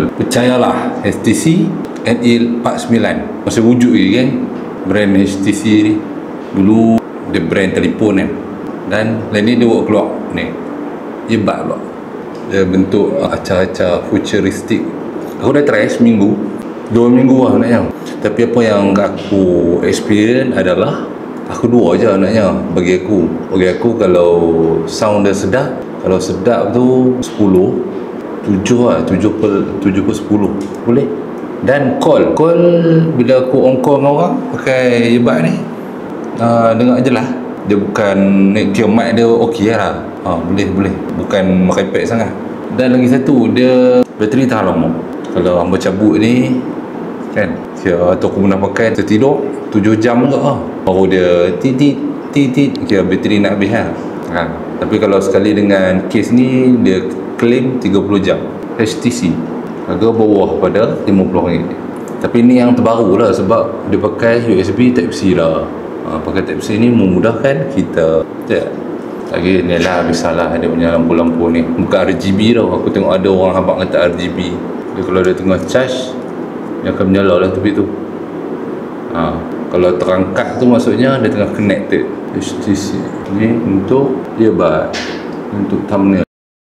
call. Percayalah, HTC NE49 masih wujud lagi kan brand HTC ni. Dulu dia brand telefon kan. Dan lain ni dia buat keluar ni. Dia bak pula. Dia bentuk acah-acah futuristik. Aku dah try seminggu 2 minggu lah naknya. Tapi apa yang aku experience adalah aku 2 je naknya bagi aku kalau sound dia sedap, kalau sedap tu 10, 7 lah, 7 per 10 boleh. Dan call bila aku on call dengan orang pakai earbud ni, dengar je lah. Dia bukan kira mic dia okey lah. Boleh bukan pakai pad sangat. Dan lagi satu, dia bateri tahan lama. Kalau hamba cabut ni kan, atau aku pernah pakai tertidur 7 jam juga baru dia titit kira bateri nak habis lah. Tapi kalau sekali dengan case ni dia claim 30 jam. HTC harga bawah pada RM50. Tapi ni yang terbaru lah sebab dia pakai USB Type-C lah. Pakai Type-C ni memudahkan kita. Lagi ni lah biasalah dia punya lampu-lampu ni bukan RGB tau. Aku tengok ada orang habaq kata RGB. Dia kalau dia tengah charge dia akan menyala lah tepi tu. Kalau terangkat tu maksudnya dia tengah connected. HTC ni untuk earbud, untuk thumbnail.